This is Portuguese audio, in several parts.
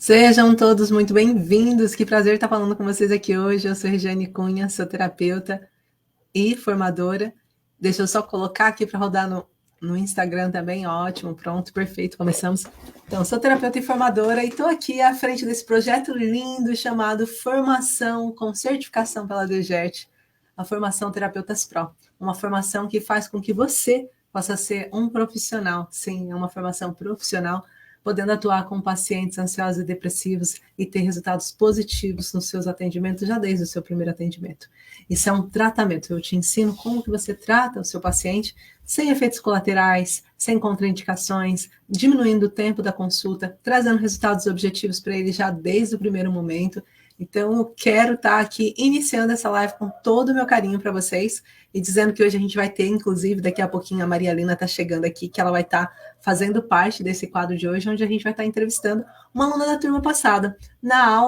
Sejam todos muito bem-vindos. Que prazer estar falando com vocês aqui hoje. Eu sou Regiane Cunha, sou terapeuta e formadora. Deixa eu só colocar aqui para rodar no Instagram também. Ótimo, pronto, perfeito, começamos. Então, sou terapeuta e formadora e estou aqui à frente desse projeto lindo chamado Formação com Certificação pela DGERT, a Formação Terapeutas Pro. Uma formação que faz com que você possa ser um profissional. Sim, é uma formação profissional, podendo atuar com pacientes ansiosos e depressivos e ter resultados positivos nos seus atendimentos já desde o seu primeiro atendimento. Isso é um tratamento. Eu te ensino como que você trata o seu paciente sem efeitos colaterais, sem contraindicações, diminuindo o tempo da consulta, trazendo resultados objetivos para ele já desde o primeiro momento. Então, eu quero estar aqui iniciando essa live com todo o meu carinho para vocês e dizendo que hoje a gente vai ter, inclusive, daqui a pouquinho a Maria Lina está chegando aqui, que ela vai estar fazendo parte desse quadro de hoje, onde a gente vai estar entrevistando uma aluna da turma passada. Na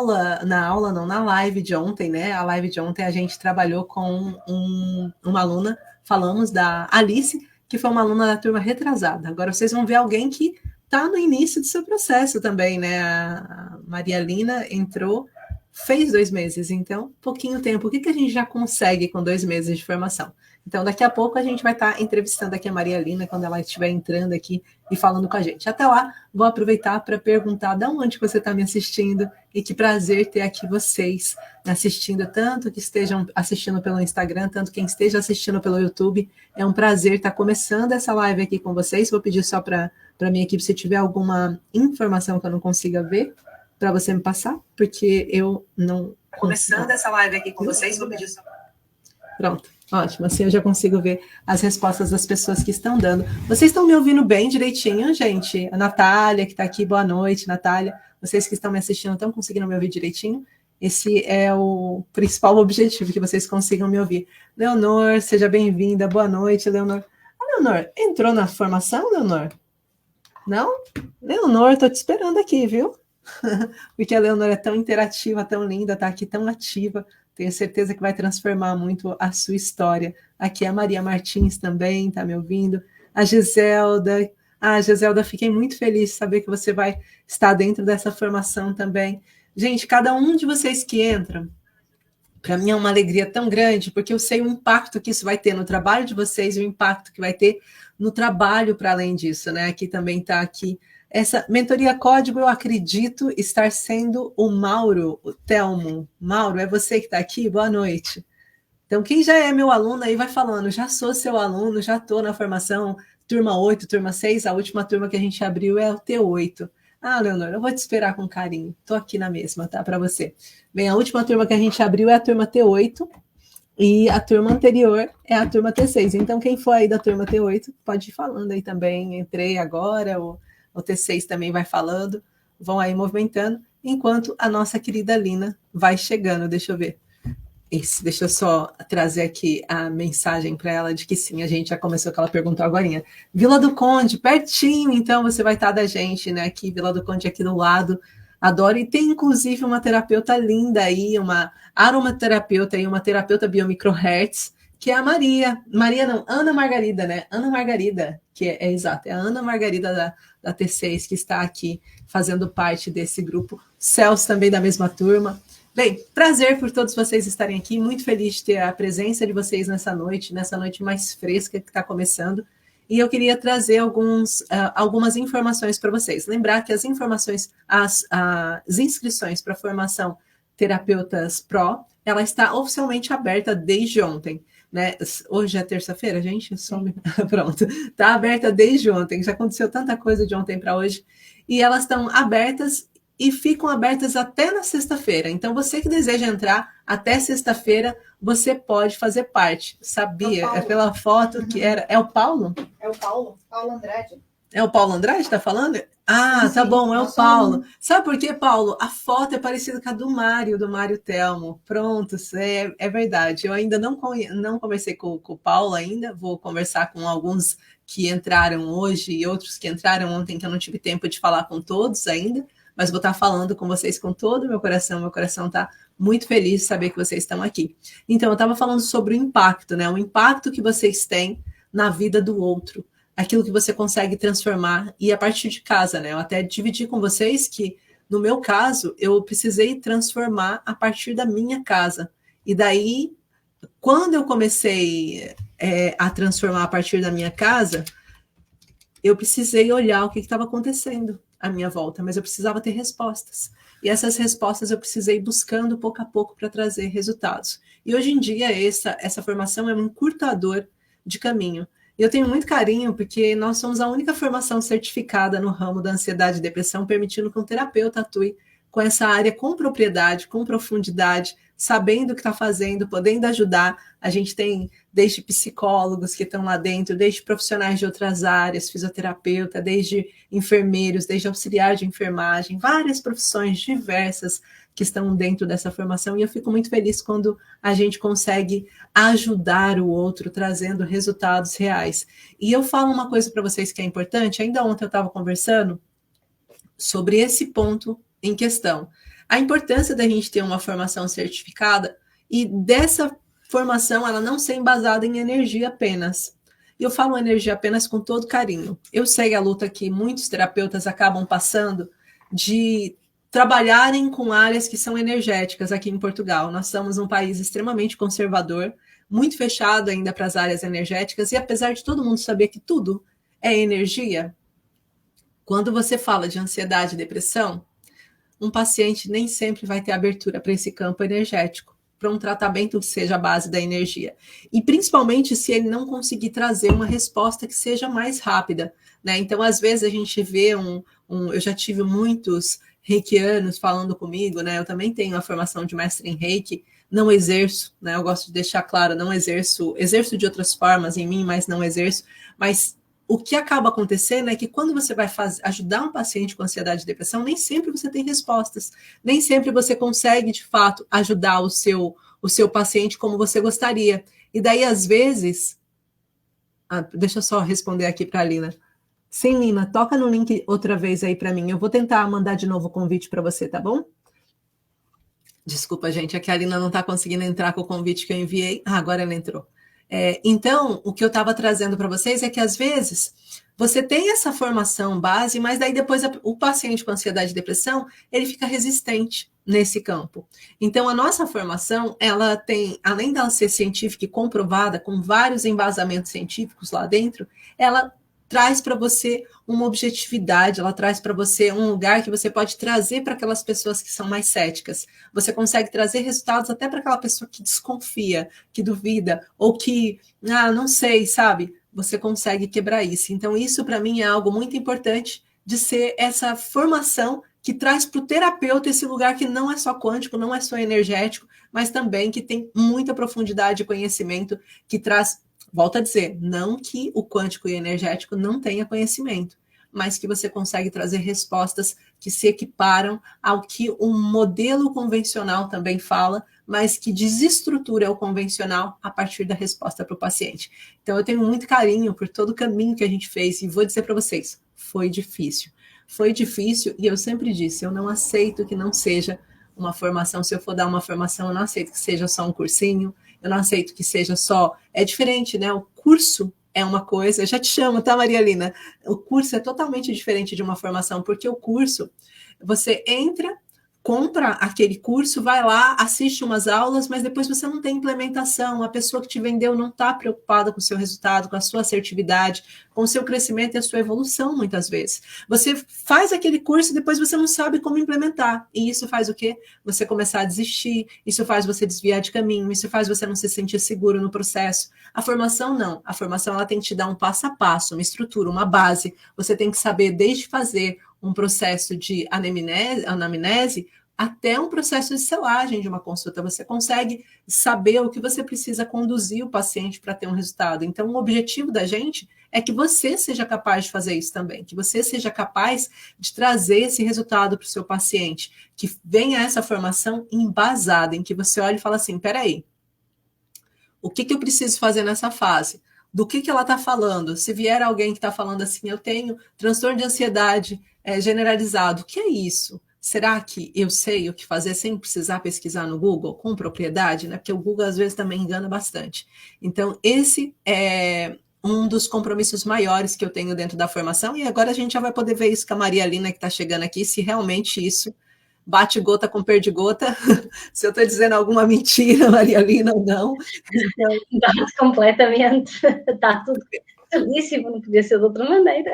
live de ontem, né? A live de ontem a gente trabalhou com uma aluna, falamos da Alice, que foi uma aluna da turma retrasada. Agora vocês vão ver alguém que está no início do seu processo também, né? A Maria Lina entrou, fez 2 meses, então, pouquinho tempo. O que a gente já consegue com 2 meses de formação? Então, daqui a pouco a gente vai estar entrevistando aqui a Maria Lina, quando ela estiver entrando aqui e falando com a gente. Até lá, vou aproveitar para perguntar de onde você está me assistindo e que prazer ter aqui vocês assistindo, tanto que estejam assistindo pelo Instagram, tanto quem esteja assistindo pelo YouTube. É um prazer estar começando essa live aqui com vocês. Vou pedir só para a minha equipe, se tiver alguma informação que eu não consiga ver, para você me passar, porque eu não... Começando essa live aqui com vocês, vou pedir só... Pronto, ótimo, assim eu já consigo ver as respostas das pessoas que estão dando. Vocês estão me ouvindo bem direitinho, gente? A Natália, que está aqui, boa noite, Natália. Vocês que estão me assistindo estão conseguindo me ouvir direitinho? Esse é o principal objetivo, que vocês consigam me ouvir. Leonor, seja bem-vinda, boa noite, Leonor. A Leonor, entrou na formação, Leonor? Não? Leonor, estou te esperando aqui, viu? Porque a Leonor é tão interativa, tão linda, está aqui tão ativa. Tenho certeza que vai transformar muito a sua história. Aqui a Maria Martins também está me ouvindo. A Giselda. Giselda, fiquei muito feliz de saber que você vai estar dentro dessa formação também. Gente, cada um de vocês que entra, para mim é uma alegria tão grande, porque eu sei o impacto que isso vai ter no trabalho de vocês e o impacto que vai ter no trabalho para além disso, né? Aqui também está aqui. Essa mentoria código, eu acredito estar sendo o Mauro, o Telmo. Mauro, é você que está aqui? Boa noite. Então, quem já é meu aluno aí vai falando, já sou seu aluno, já estou na formação, turma 8, turma 6, a última turma que a gente abriu é o T8. Leonor, eu vou te esperar com carinho, estou aqui na mesma, tá, para você. Bem, a última turma que a gente abriu é a turma T8, e a turma anterior é a turma T6. Então, quem for aí da turma T8, pode ir falando aí também, entrei agora, o T6 também vai falando, vão aí movimentando, enquanto a nossa querida Lina vai chegando. Deixa eu ver. Deixa eu só trazer aqui a mensagem para ela de que sim, a gente já começou, que ela perguntou agorinha. Vila do Conde, pertinho, então você vai estar da gente, né? Aqui, Vila do Conde, aqui do lado. Adoro, e tem inclusive uma terapeuta linda aí, uma aromaterapeuta e uma terapeuta biomicrohertz, que é a Ana Margarida, né? Ana Margarida, que é exato, é a Ana Margarida da T6, que está aqui fazendo parte desse grupo. Celso também da mesma turma. Bem, prazer por todos vocês estarem aqui, muito feliz de ter a presença de vocês nessa noite mais fresca que está começando, e eu queria trazer algumas informações para vocês. Lembrar que as informações, as inscrições para a formação Terapeutas Pro, ela está oficialmente aberta desde ontem, né? Hoje é terça-feira, gente? Pronto, está aberta desde ontem, já aconteceu tanta coisa de ontem para hoje, e elas estão abertas e ficam abertas até na sexta-feira. Então, você que deseja entrar até sexta-feira, você pode fazer parte. Sabia? É pela foto que era... É o Paulo? É o Paulo Andrade. É o Paulo Andrade que está falando? Sim, tá bom, é o Paulo. Sabe por quê, Paulo? A foto é parecida com a do Mário Telmo. Pronto, é verdade. Eu ainda não conversei com o Paulo ainda, vou conversar com alguns que entraram hoje e outros que entraram ontem, que eu não tive tempo de falar com todos ainda, mas vou estar falando com vocês com todo o meu coração está muito feliz de saber que vocês estão aqui. Então, eu estava falando sobre o impacto, né? O impacto que vocês têm na vida do outro, aquilo que você consegue transformar, e a partir de casa, né? Eu até dividi com vocês que No meu caso, eu precisei transformar a partir da minha casa. E daí, quando eu comecei a transformar a partir da minha casa, eu precisei olhar o que estava acontecendo à minha volta, mas eu precisava ter respostas. E essas respostas eu precisei buscando pouco a pouco para trazer resultados. E hoje em dia, essa formação é um encurtador de caminho. E eu tenho muito carinho, porque nós somos a única formação certificada no ramo da ansiedade e depressão, permitindo que um terapeuta atue com essa área com propriedade, com profundidade, sabendo o que está fazendo, podendo ajudar. A gente tem desde psicólogos que estão lá dentro, desde profissionais de outras áreas, fisioterapeuta, desde enfermeiros, desde auxiliar de enfermagem, várias profissões diversas que estão dentro dessa formação, e eu fico muito feliz quando a gente consegue ajudar o outro, trazendo resultados reais. E eu falo uma coisa para vocês que é importante, ainda ontem eu estava conversando sobre esse ponto em questão. A importância da gente ter uma formação certificada e dessa formação ela não ser embasada em energia apenas. E eu falo energia apenas com todo carinho. Eu sei a luta que muitos terapeutas acabam passando de trabalharem com áreas que são energéticas aqui em Portugal. Nós somos um país extremamente conservador, muito fechado ainda para as áreas energéticas, e apesar de todo mundo saber que tudo é energia, quando você fala de ansiedade e depressão, um paciente nem sempre vai ter abertura para esse campo energético, para um tratamento que seja a base da energia. E principalmente se ele não conseguir trazer uma resposta que seja mais rápida, né? Então, às vezes, a gente vê eu já tive muitos reikianos falando comigo, né? Eu também tenho a formação de mestre em reiki, não exerço, né? Eu gosto de deixar claro, não exerço de outras formas em mim, mas não exerço, mas o que acaba acontecendo é que quando você vai ajudar um paciente com ansiedade e depressão, nem sempre você tem respostas, nem sempre você consegue, de fato, ajudar o seu paciente como você gostaria. E daí, às vezes... deixa eu só responder aqui para a Lina. Sim, Lina, toca no link outra vez aí para mim. Eu vou tentar mandar de novo o convite para você, tá bom? Desculpa, gente, aqui a Lina não está conseguindo entrar com o convite que eu enviei. Agora ela entrou. Então, o que eu estava trazendo para vocês é que, às vezes, você tem essa formação base, mas daí depois o paciente com ansiedade e depressão, ele fica resistente nesse campo. Então, a nossa formação, ela tem, além dela ser científica e comprovada, com vários embasamentos científicos lá dentro, ela traz para você uma objetividade, ela traz para você um lugar que você pode trazer para aquelas pessoas que são mais céticas. Você consegue trazer resultados até para aquela pessoa que desconfia, que duvida, ou que, não sei, sabe? Você consegue quebrar isso. Então, isso para mim é algo muito importante de ser essa formação que traz para o terapeuta esse lugar que não é só quântico, não é só energético, mas também que tem muita profundidade de conhecimento, que traz... Volto a dizer, não que o quântico e o energético não tenha conhecimento, mas que você consegue trazer respostas que se equiparam ao que o modelo convencional também fala, mas que desestrutura o convencional a partir da resposta para o paciente. Então, eu tenho muito carinho por todo o caminho que a gente fez, e vou dizer para vocês, foi difícil. Foi difícil, e eu sempre disse, eu não aceito que não seja uma formação. Se eu for dar uma formação, eu não aceito que seja só um cursinho, eu não aceito que seja só... É diferente, né? O curso é uma coisa... Eu já te chamo, tá, Maria Lina? O curso é totalmente diferente de uma formação, porque o curso, você entra, compra aquele curso, vai lá, assiste umas aulas, mas depois você não tem implementação. A pessoa que te vendeu não está preocupada com o seu resultado, com a sua assertividade, com o seu crescimento e a sua evolução, muitas vezes. Você faz aquele curso e depois você não sabe como implementar. E isso faz o quê? Você começar a desistir, isso faz você desviar de caminho, isso faz você não se sentir seguro no processo. A formação não. A formação ela tem que te dar um passo a passo, uma estrutura, uma base. Você tem que saber desde fazer um processo de anamnese até um processo de selagem de uma consulta. Você consegue saber o que você precisa conduzir o paciente para ter um resultado. Então, o objetivo da gente é que você seja capaz de fazer isso também, que você seja capaz de trazer esse resultado para o seu paciente, que venha essa formação embasada, em que você olha e fala assim, peraí, o que eu preciso fazer nessa fase? Do que ela está falando? Se vier alguém que está falando assim, eu tenho transtorno de ansiedade generalizado, o que é isso? Será que eu sei o que fazer sem precisar pesquisar no Google com propriedade? Né? Porque o Google às vezes também engana bastante. Então, esse é um dos compromissos maiores que eu tenho dentro da formação, e agora a gente já vai poder ver isso com a Maria Lina, que está chegando aqui, se realmente isso bate gota com perdigota, se eu estou dizendo alguma mentira, Maria Lina, ou não. Então... Bate completamente, está tudo certíssimo, não podia ser de outra maneira.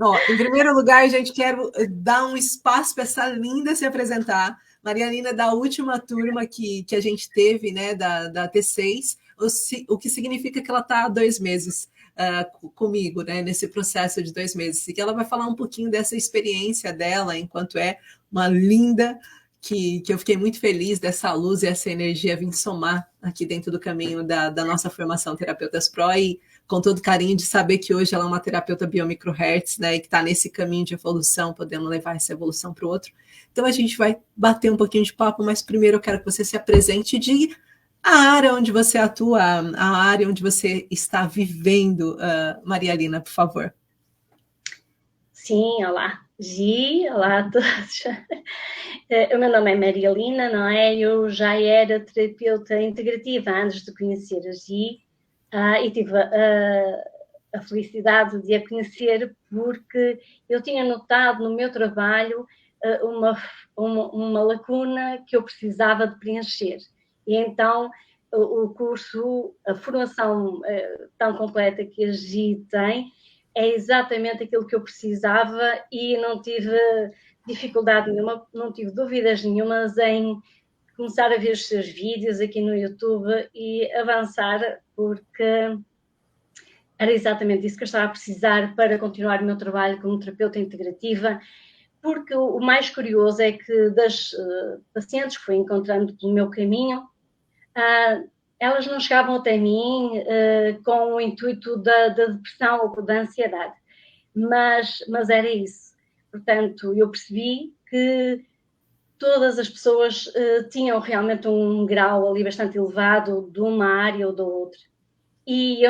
Ó, em primeiro lugar, gente, quero dar um espaço para essa linda se apresentar. Maria Lina, da última turma que a gente teve, né, da T6, o que significa que ela está há 2 meses comigo, né, nesse processo de 2 meses, e que ela vai falar um pouquinho dessa experiência dela, enquanto é uma linda, que eu fiquei muito feliz dessa luz e essa energia vir somar aqui dentro do caminho da nossa formação Terapeutas Pro, e com todo carinho de saber que hoje ela é uma terapeuta biomicrohertz, né, e que está nesse caminho de evolução, podendo levar essa evolução para o outro. Então a gente vai bater um pouquinho de papo, mas primeiro eu quero que você se apresente e diga a área onde você atua, a área onde você está vivendo, Maria Lina, por favor. Sim, olá, Gi, olá a todos. O meu nome é Maria Lina, não é? Eu já era terapeuta integrativa antes de conhecer a Gi, e tive a felicidade de a conhecer porque eu tinha notado no meu trabalho uma lacuna que eu precisava de preencher. E então o curso, a formação tão completa que a Gi tem, é exatamente aquilo que eu precisava e não tive dificuldade nenhuma, não tive dúvidas nenhumas em começar a ver os seus vídeos aqui no YouTube e avançar, porque era exatamente isso que eu estava a precisar para continuar o meu trabalho como terapeuta integrativa, porque o mais curioso é que das pacientes que fui encontrando pelo meu caminho, elas não chegavam até mim com o intuito da depressão ou da ansiedade, mas era isso. Portanto, eu percebi que todas as pessoas tinham realmente um grau ali bastante elevado de uma área ou da outra. E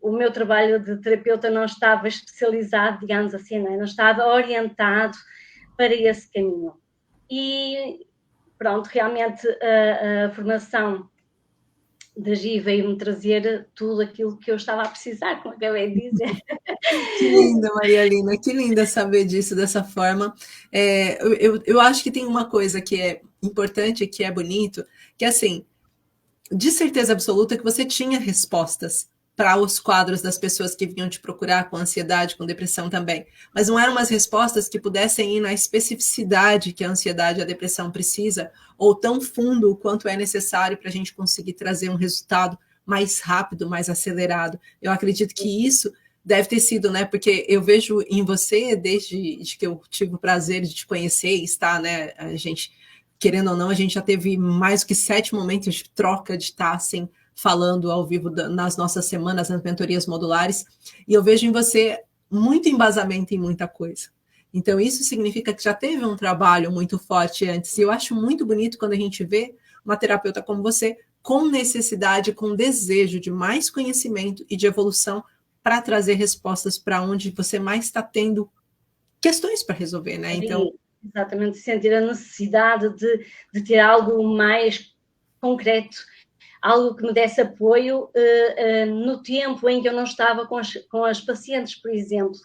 o meu trabalho de terapeuta não estava especializado, digamos assim, não estava orientado para esse caminho. E pronto, realmente a formação da Gi veio-me trazer tudo aquilo que eu estava a precisar, como acabei de dizer. Que linda, Maria Lina, que linda saber disso dessa forma. Eu acho que tem uma coisa que é importante, que é bonito, que é assim, de certeza absoluta que você tinha respostas para os quadros das pessoas que vinham te procurar com ansiedade, com depressão também. Mas não eram umas respostas que pudessem ir na especificidade que a ansiedade e a depressão precisa, ou tão fundo quanto é necessário para a gente conseguir trazer um resultado mais rápido, mais acelerado. Eu acredito que isso deve ter sido, né? Porque eu vejo em você, desde que eu tive o prazer de te conhecer e estar, né? A gente, querendo ou não, a gente já teve mais do que 7 momentos de troca, de estar assim, falando ao vivo nas nossas semanas, nas mentorias modulares, e eu vejo em você muito embasamento em muita coisa. Então, isso significa que já teve um trabalho muito forte antes, e eu acho muito bonito quando a gente vê uma terapeuta como você, com necessidade, com desejo de mais conhecimento e de evolução, para trazer respostas para onde você mais está tendo questões para resolver, né? Então, exatamente, sentir a necessidade de ter algo mais concreto, algo que me desse apoio no tempo em que eu não estava com as pacientes, por exemplo,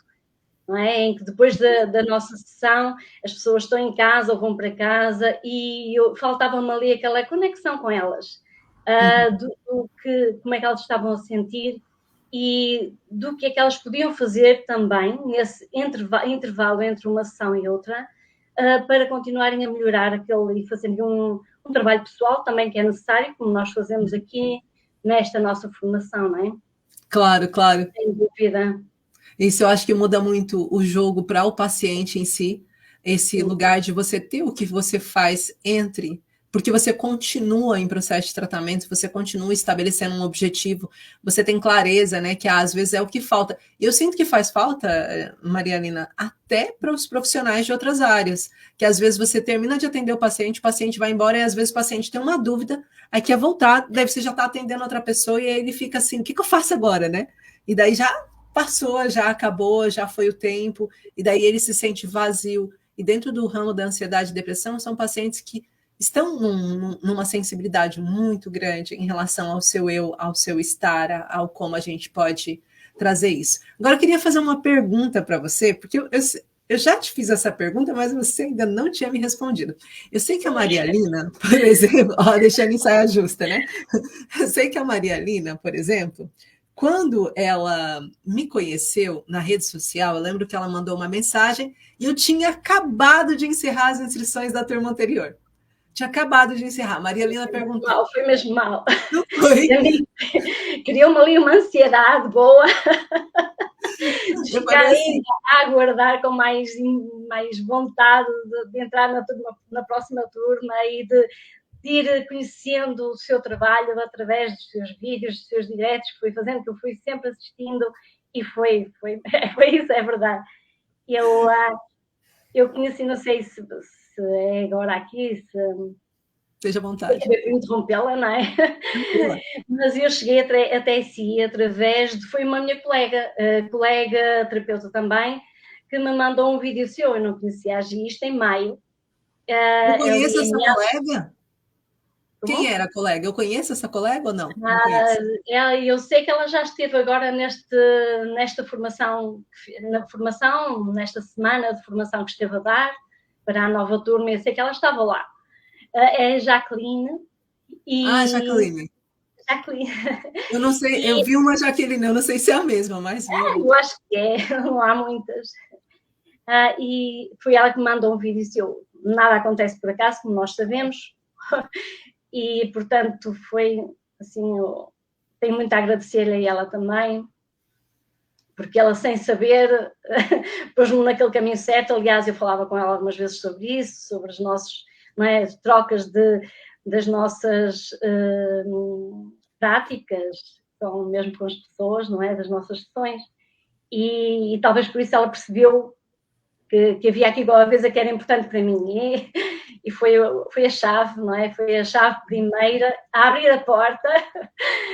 não é? Em que depois da nossa sessão as pessoas estão em casa ou vão para casa e faltava-me ali aquela conexão com elas, como é que elas estavam a sentir e do que é que elas podiam fazer também nesse intervalo entre uma sessão e outra, para continuarem a melhorar aquele e fazerem um trabalho pessoal também que é necessário, como nós fazemos aqui nesta nossa formação, não é? Claro, claro. Sem dúvida. Isso eu acho que muda muito o jogo para o paciente em si, esse lugar de você ter o que você faz entre, porque você continua em processo de tratamento, você continua estabelecendo um objetivo, você tem clareza, né, que às vezes é o que falta. E eu sinto que faz falta, Maria Lina, até para os profissionais de outras áreas, que às vezes você termina de atender o paciente vai embora e às vezes o paciente tem uma dúvida, aí quer voltar, daí você já está atendendo outra pessoa e aí ele fica assim, o que eu faço agora, né? E daí já passou, já acabou, já foi o tempo, e daí ele se sente vazio. E dentro do ramo da ansiedade e depressão, são pacientes que estão numa sensibilidade muito grande em relação ao seu eu, ao seu estar, ao como a gente pode trazer isso. Agora, eu queria fazer uma pergunta para você, porque eu já te fiz essa pergunta, mas você ainda não tinha me respondido. Eu sei que a Maria Lina, por exemplo, deixando em saia justa, né? Eu sei que a Maria Lina, por exemplo, quando ela me conheceu na rede social, eu lembro que ela mandou uma mensagem e eu tinha acabado de encerrar as inscrições da turma anterior. Tinha acabado de encerrar. Maria Lina perguntou. Foi mesmo mal. Não foi? Criou-me ali uma ansiedade boa de ficar assim, a aguardar com mais vontade de entrar na próxima turma e de ir conhecendo o seu trabalho através dos seus vídeos, dos seus diretos, que fui fazendo, que eu fui sempre assistindo, e foi isso, é verdade. Eu conheci, não sei se é agora aqui, seja à vontade. Interrompê-la, não é? Mas eu cheguei até si através foi uma minha colega terapeuta também, que me mandou um vídeo seu, eu não conhecia a Gisto, em maio. Eu conheço essa colega? Quem era a colega? Eu conheço essa colega ou não? Eu sei que ela já esteve agora nesta formação, nesta semana de formação que esteve a dar para a nova turma, eu sei que ela estava lá. É a Jacqueline. Jacqueline. Jacqueline. Eu não sei, eu vi uma Jaqueline, eu não sei se é a mesma, mas... eu acho que não há muitas. E foi ela que me mandou um vídeo e disse, nada acontece por acaso, como nós sabemos, e, portanto, foi, assim, tenho muito a agradecer-lhe a ela também, porque ela, sem saber, pôs-me naquele caminho certo. Aliás, eu falava com ela algumas vezes sobre isso, sobre as nossas trocas das nossas práticas, mesmo com as pessoas, não é? Das nossas sessões. E talvez por isso ela percebeu que havia aqui alguma coisa que era importante para mim. E foi a chave, não é? Foi a chave primeira a abrir a porta.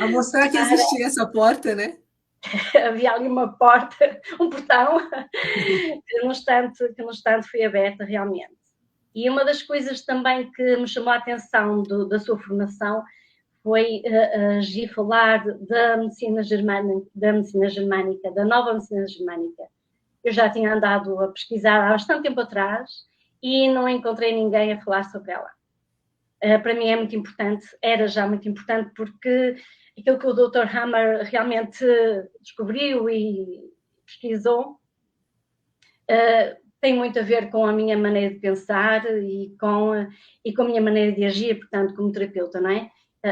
A mostrar que existia essa porta, né? Havia ali uma porta, um portão, que no instante foi aberta realmente. E uma das coisas também que me chamou a atenção da sua formação foi falar da medicina germânica, da nova medicina germânica. Eu já tinha andado a pesquisar há bastante tempo atrás e não encontrei ninguém a falar sobre ela. Para mim é muito importante, era já muito importante, porque aquilo que o Dr. Hammer realmente descobriu e pesquisou tem muito a ver com a minha maneira de pensar e com a minha maneira de agir, portanto, como terapeuta, não é?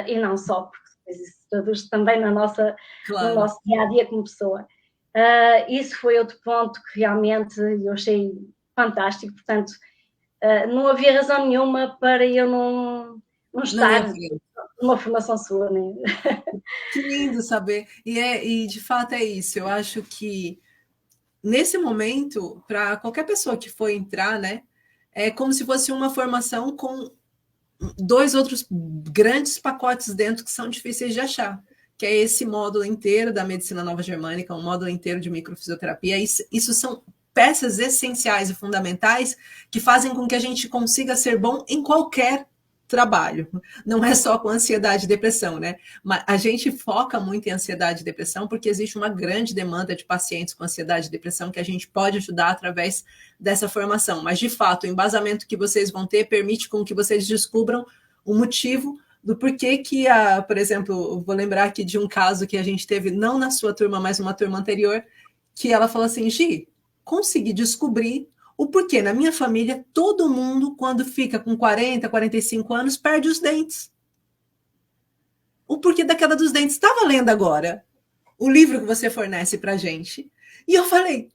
E não só, porque depois isso traduz também no nosso dia-a-dia como pessoa. Isso foi outro ponto que realmente eu achei fantástico, portanto, não havia razão nenhuma para eu não estar numa formação sua, né? Que lindo saber. E de fato é isso. Eu acho que nesse momento, para qualquer pessoa que for entrar, né, é como se fosse uma formação com 2 outros grandes pacotes dentro que são difíceis de achar, que é esse módulo inteiro da medicina nova germânica, um módulo inteiro de microfisioterapia. Isso são peças essenciais e fundamentais que fazem com que a gente consiga ser bom em qualquer trabalho. Não é só com ansiedade e depressão, né? Mas a gente foca muito em ansiedade e depressão porque existe uma grande demanda de pacientes com ansiedade e depressão que a gente pode ajudar através dessa formação. Mas, de fato, o embasamento que vocês vão ter permite com que vocês descubram o motivo do porquê que, por exemplo, vou lembrar aqui de um caso que a gente teve, não na sua turma, mas uma turma anterior, que ela falou assim, Gi, consegui descobrir o porquê na minha família todo mundo, quando fica com 40, 45 anos, perde os dentes. O porquê da queda dos dentes. Estava lendo agora o livro que você fornece para a gente. E eu falei,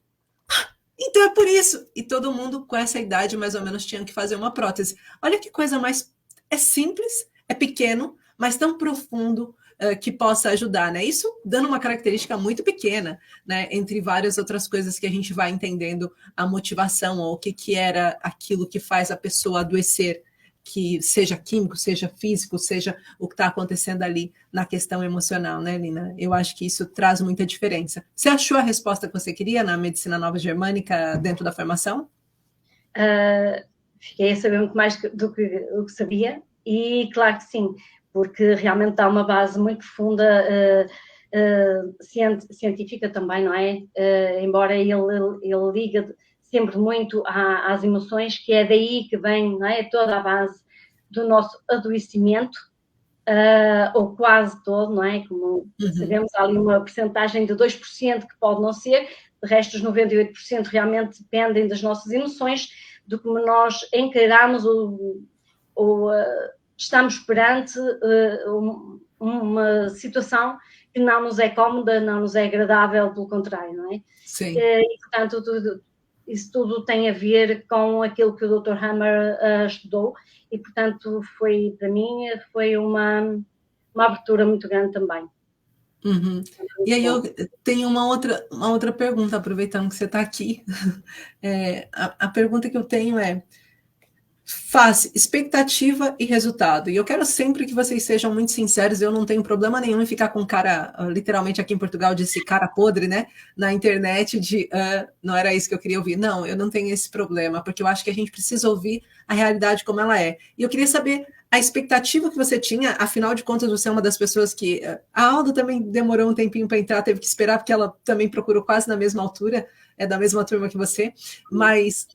então é por isso. E todo mundo com essa idade mais ou menos tinha que fazer uma prótese. Olha que coisa mais... É simples, é pequeno, mas tão profundo que possa ajudar, né? Isso dando uma característica muito pequena, né? Entre várias outras coisas que a gente vai entendendo a motivação ou o que era aquilo que faz a pessoa adoecer, que seja químico, seja físico, seja o que está acontecendo ali na questão emocional, né, Lina? Eu acho que isso traz muita diferença. Você achou a resposta que você queria na medicina nova germânica dentro da formação? Fiquei a saber muito mais do que sabia e claro que sim, porque realmente dá uma base muito profunda científica também, não é? Embora ele liga sempre muito às emoções, que é daí que vem, não é? Toda a base do nosso adoecimento, ou quase todo, não é? Como sabemos, há ali uma percentagem de 2% que pode não ser, de resto os 98% realmente dependem das nossas emoções, do como nós encaramos ou estamos perante uma situação que não nos é cómoda, não nos é agradável, pelo contrário, não é? Sim. E, portanto, isso tudo tem a ver com aquilo que o Dr. Hammer estudou e, portanto, para mim, foi uma abertura muito grande também. E aí eu tenho uma outra pergunta, aproveitando que você está aqui. A pergunta que eu tenho é: fase, expectativa e resultado. E eu quero sempre que vocês sejam muito sinceros. Eu não tenho problema nenhum em ficar com cara, literalmente aqui em Portugal, disse cara podre, né? Na internet de não era isso que eu queria ouvir. Não, eu não tenho esse problema, porque eu acho que a gente precisa ouvir a realidade como ela é. E eu queria saber a expectativa que você tinha, afinal de contas, você é uma das pessoas que... A Alda também demorou um tempinho para entrar, teve que esperar, porque ela também procurou quase na mesma altura, é da mesma turma que você, mas...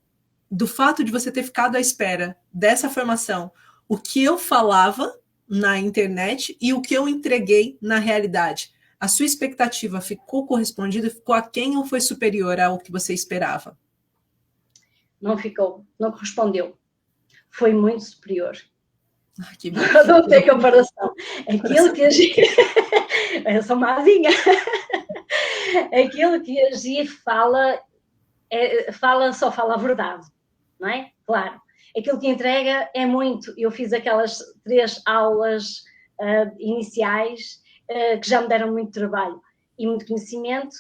do fato de você ter ficado à espera dessa formação, o que eu falava na internet e o que eu entreguei na realidade. A sua expectativa ficou correspondida, ficou aquém ou foi superior ao que você esperava? Não ficou, não correspondeu. Foi muito superior. Que bom. Não tem comparação. Aquilo que a Gi... Eu sou mazinha. Aquilo que a Gi fala, só fala a verdade. Não é? Claro. Aquilo que entrega é muito. Eu fiz aquelas 3 aulas iniciais que já me deram muito trabalho e muito conhecimento,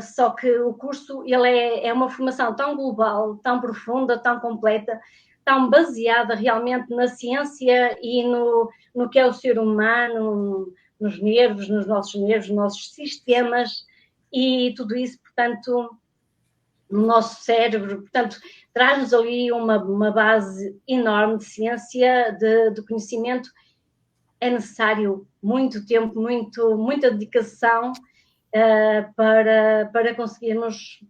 só que o curso ele é uma formação tão global, tão profunda, tão completa, tão baseada realmente na ciência e no que é o ser humano, nos nervos, nos nossos sistemas e tudo isso, portanto... no nosso cérebro, portanto, traz-nos ali uma base enorme de ciência, de conhecimento. É necessário muito tempo, muita dedicação para conseguirmos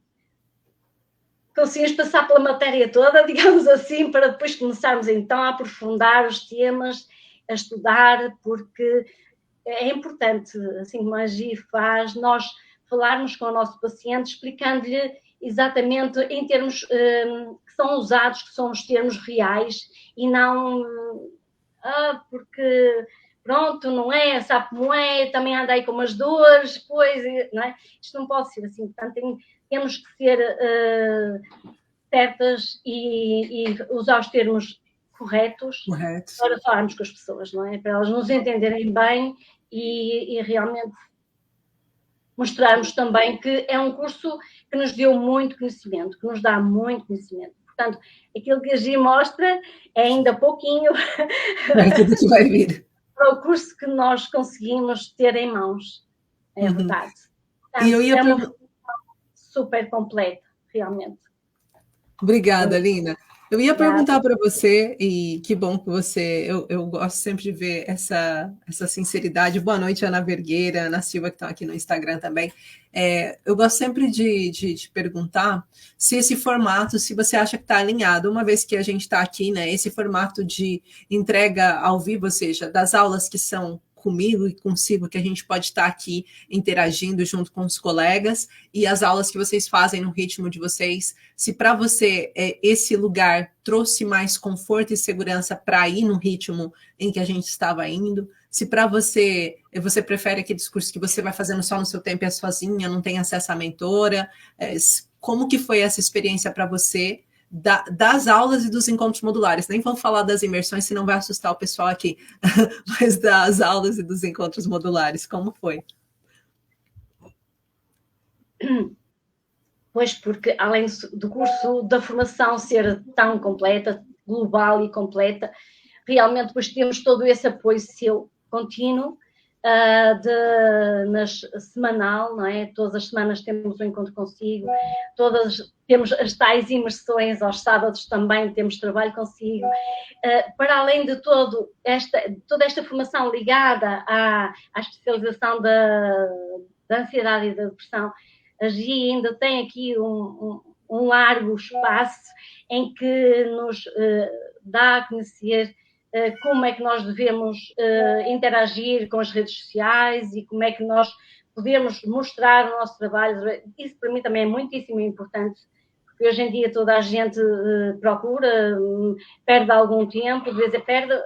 passar pela matéria toda, digamos assim, para depois começarmos então a aprofundar os temas, a estudar, porque é importante, assim como a Gi faz, nós falarmos com o nosso paciente, explicando-lhe exatamente em termos que são usados, que são os termos reais e não porque pronto, não é, sabe como é, também anda aí com umas dores, pois, não é? Isto não pode ser assim, portanto temos que ser certas e usar os termos corretos para falarmos com as pessoas, não é? Para elas nos entenderem bem e realmente mostrarmos também que é um curso que nos deu muito conhecimento, que nos dá muito conhecimento. Portanto, aquilo que a Gi mostra é ainda pouquinho tudo que vai vir. Para o curso que nós conseguimos ter em mãos. É verdade. Portanto, e eu ia uma super completa, realmente. Obrigada, Lina. Eu ia perguntar para você, e que bom que você... Eu gosto sempre de ver essa sinceridade. Boa noite, Ana Vergueira, Ana Silva, que estão aqui no Instagram também. Eu gosto sempre de te perguntar se esse formato, se você acha que está alinhado, uma vez que a gente está aqui, né? Esse formato de entrega ao vivo, ou seja, das aulas que são comigo e consigo, que a gente pode estar aqui interagindo junto com os colegas, e as aulas que vocês fazem no ritmo de vocês, se para você esse lugar trouxe mais conforto e segurança para ir no ritmo em que a gente estava indo, se para você prefere aquele discurso que você vai fazendo só no seu tempo e é sozinha, não tem acesso à mentora, como que foi essa experiência para você? Das aulas e dos encontros modulares. Nem vamos falar das imersões, senão vai assustar o pessoal aqui. Mas das aulas e dos encontros modulares, como foi? Pois, porque além do curso da formação ser tão completa, global e completa, realmente depois temos todo esse apoio seu contínuo, semanal, não é? Todas as semanas temos um encontro consigo, temos as tais imersões, aos sábados também temos trabalho consigo. Para além de toda esta formação ligada à especialização da ansiedade e da depressão, a GI ainda tem aqui um largo espaço em que nos dá a conhecer como é que nós devemos interagir com as redes sociais e como é que nós podemos mostrar o nosso trabalho. Isso para mim também é muitíssimo importante, porque hoje em dia toda a gente procura, perde algum tempo, de vez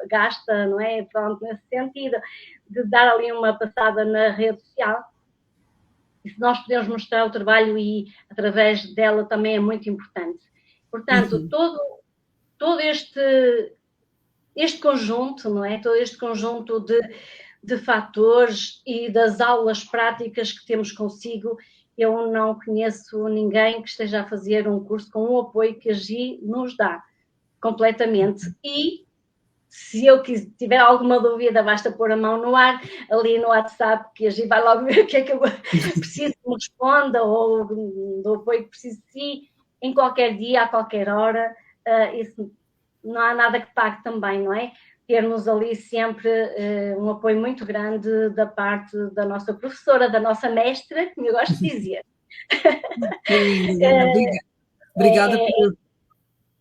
gasta, não é? Pronto, nesse sentido, de dar ali uma passada na rede social. E se nós podemos mostrar o trabalho e através dela também é muito importante. Portanto, todo este conjunto, não é? Todo este conjunto de fatores e das aulas práticas que temos consigo, eu não conheço ninguém que esteja a fazer um curso com o apoio que a GI nos dá, completamente. E se eu tiver alguma dúvida, basta pôr a mão no ar, ali no WhatsApp, que a GI vai logo ver o que é que eu preciso que me responda ou do apoio que preciso de si, em qualquer dia, a qualquer hora. Isso não há nada que pague também, não é? Termos ali sempre um apoio muito grande da parte da nossa professora, da nossa mestra, como eu gosto de dizer. Obrigada por...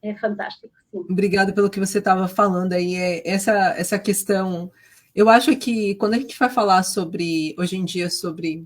É fantástico, sim. Obrigada pelo que você estava falando aí. Essa questão... Eu acho que quando a gente vai falar hoje em dia, sobre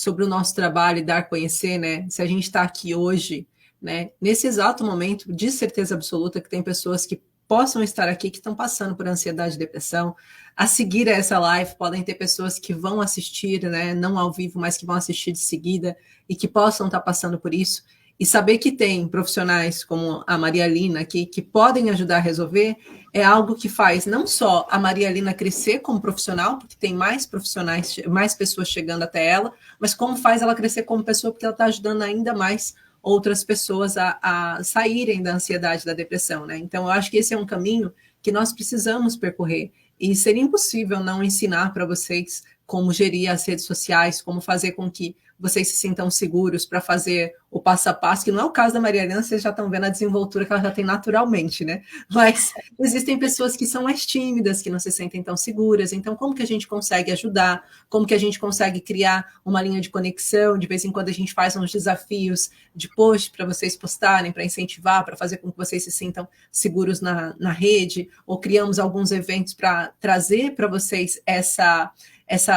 o nosso trabalho e dar a conhecer, né? Se a gente está aqui hoje, né, nesse exato momento, de certeza absoluta que tem pessoas que possam estar aqui, que estão passando por ansiedade e depressão. A seguir essa live, podem ter pessoas que vão assistir, né, não ao vivo, mas que vão assistir de seguida e que possam estar passando por isso. E saber que tem profissionais como a Maria Lina aqui, que podem ajudar a resolver, é algo que faz não só a Maria Lina crescer como profissional, porque tem mais profissionais, mais pessoas chegando até ela, mas como faz ela crescer como pessoa, porque ela está ajudando ainda mais outras pessoas a saírem da ansiedade, da depressão, né? Então, eu acho que esse é um caminho que nós precisamos percorrer. E seria impossível não ensinar para vocês como gerir as redes sociais, como fazer com que vocês se sintam seguros para fazer o passo a passo, que não é o caso da Maria Helena, vocês já estão vendo a desenvoltura que ela já tem naturalmente, né? Mas existem pessoas que são mais tímidas, que não se sentem tão seguras, então como que a gente consegue ajudar? Como que a gente consegue criar uma linha de conexão? De vez em quando a gente faz uns desafios de post para vocês postarem, para incentivar, para fazer com que vocês se sintam seguros na rede, ou criamos alguns eventos para trazer para vocês essa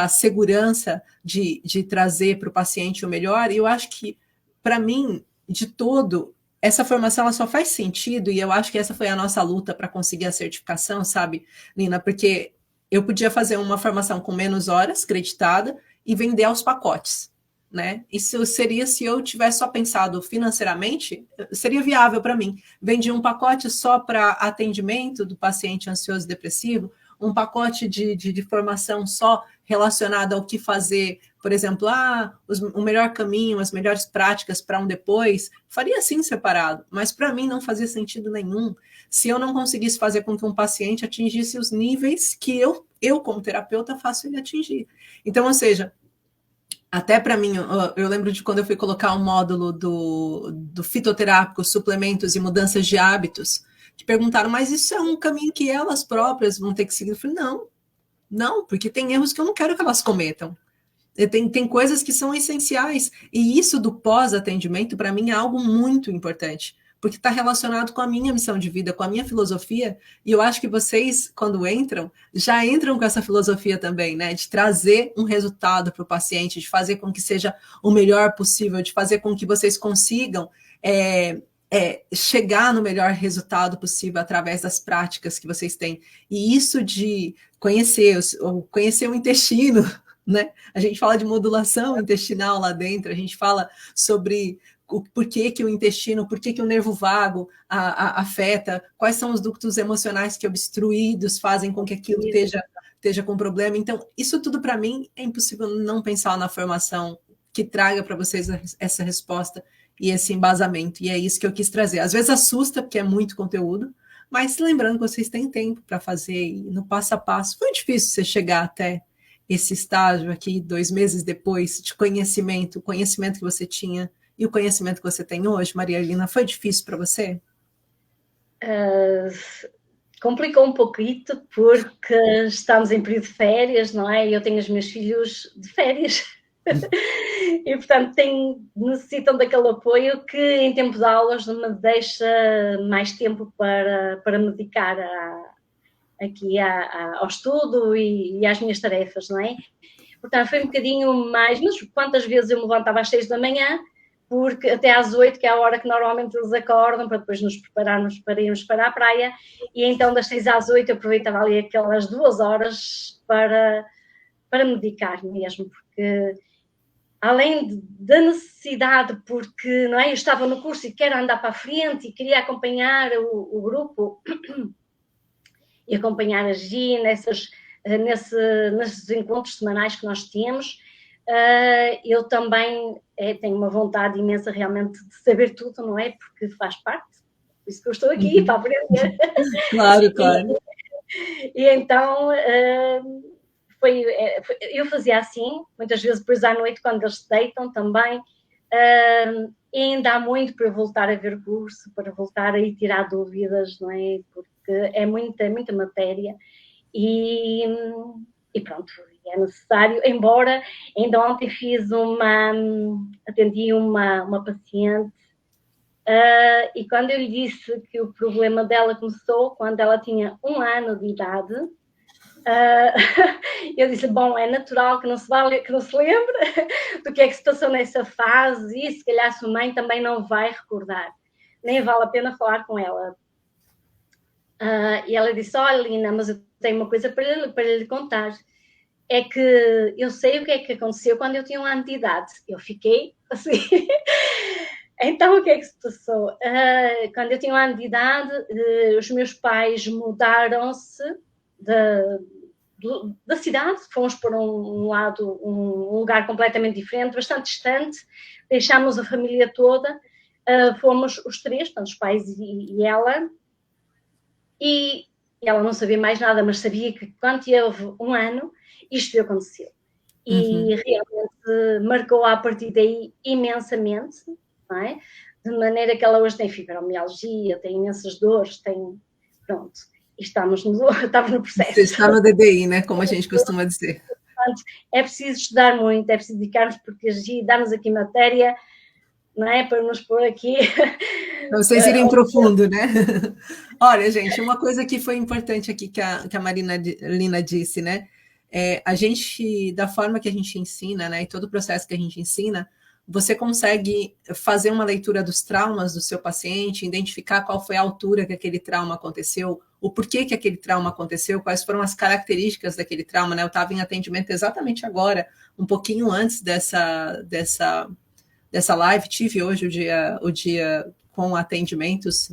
segurança de trazer para o paciente o melhor. E eu acho que, para mim, de todo, essa formação ela só faz sentido, e eu acho que essa foi a nossa luta para conseguir a certificação, sabe, Nina? Porque eu podia fazer uma formação com menos horas, creditada, e vender aos pacotes, né? Isso seria, se eu tivesse só pensado financeiramente, seria viável para mim. Vendi um pacote só para atendimento do paciente ansioso e depressivo, um pacote de formação só relacionado ao que fazer, por exemplo, o melhor caminho, as melhores práticas para um depois, faria sim separado, mas para mim não fazia sentido nenhum se eu não conseguisse fazer com que um paciente atingisse os níveis que eu como terapeuta, faço ele atingir. Então, ou seja, até para mim, eu lembro de quando eu fui colocar um módulo do fitoterápico, suplementos e mudanças de hábitos, que perguntaram, mas isso é um caminho que elas próprias vão ter que seguir? Eu falei, não, porque tem erros que eu não quero que elas cometam. Tem coisas que são essenciais. E isso do pós-atendimento, para mim, é algo muito importante, porque está relacionado com a minha missão de vida, com a minha filosofia, e eu acho que vocês, quando entram, já entram com essa filosofia também, né? De trazer um resultado para o paciente, de fazer com que seja o melhor possível, de fazer com que vocês consigam chegar no melhor resultado possível através das práticas que vocês têm. E isso de conhecer o intestino, né? A gente fala de modulação intestinal lá dentro, a gente fala sobre por que o intestino, por que o nervo vago afeta, quais são os ductos emocionais que obstruídos fazem com que aquilo esteja com problema. Então, isso tudo para mim é impossível não pensar na formação que traga para vocês essa resposta e esse embasamento, e é isso que eu quis trazer. Às vezes assusta, porque é muito conteúdo, mas lembrando que vocês têm tempo para fazer, e no passo a passo, foi difícil você chegar até esse estágio aqui, 2 meses depois, de conhecimento, o conhecimento que você tinha e o conhecimento que você tem hoje, Maria Helena, foi difícil para você? Complicou um pouquito, porque estamos em período de férias, não é? E eu tenho os meus filhos de férias. E, portanto, necessitam daquele apoio que, em tempo de aulas, me deixa mais tempo para me dedicar aqui ao estudo e às minhas tarefas, não é? Portanto, foi um bocadinho mais... Mas quantas vezes eu me levantava às 6 da manhã, porque até às 8, que é a hora que normalmente eles acordam, para depois nos prepararmos para irmos para a praia, e então das 6 às 8 eu aproveitava ali aquelas 2 horas para me dedicar mesmo, porque além da necessidade, porque não é, eu estava no curso e quero andar para a frente e queria acompanhar o grupo e acompanhar a Gi nesses encontros semanais que nós temos, eu também tenho uma vontade imensa realmente de saber tudo, não é? Porque faz parte, por isso que eu estou aqui, para aprender. Claro, claro. E então... eu fazia assim, muitas vezes depois à noite, quando eles se deitam também, e ainda há muito para voltar a ver o curso, para voltar a ir tirar dúvidas, não é? Porque é muita matéria e pronto, é necessário, embora ainda ontem atendi uma paciente, e quando eu lhe disse que o problema dela começou quando ela tinha 1 ano de idade, eu disse, bom, é natural que não se lembre do que é que se passou nessa fase e se calhar a sua mãe também não vai recordar, nem vale a pena falar com ela. E ela disse, olha, Lina, mas eu tenho uma coisa para lhe contar, é que eu sei o que é que aconteceu quando eu tinha 1 ano de idade. Eu fiquei assim... Então, o que é que se passou? Quando eu tinha 1 ano de idade, os meus pais mudaram-se da cidade, fomos para um lugar completamente diferente, bastante distante, deixámos a família toda, fomos os 3, portanto, os pais e ela, e ela não sabia mais nada, mas sabia que quando teve 1 ano, isto aconteceu. E realmente marcou a partir daí imensamente, não é? De maneira que ela hoje tem fibromialgia, tem imensas dores, pronto. Estamos no processo. Você está no DDI, né? Como a gente costuma dizer. Portanto, é preciso estudar muito, é preciso dedicar-nos, porque dá-nos aqui matéria, não é? Para nos pôr aqui. Para vocês irem profundo, né? Olha, gente, uma coisa que foi importante aqui que a Marina Lina disse, né? A gente, da forma que a gente ensina, né? E todo o processo que a gente ensina, você consegue fazer uma leitura dos traumas do seu paciente, identificar qual foi a altura que aquele trauma aconteceu, o porquê que aquele trauma aconteceu, quais foram as características daquele trauma, né? Eu estava em atendimento exatamente agora, um pouquinho antes dessa live, tive hoje o dia com atendimentos,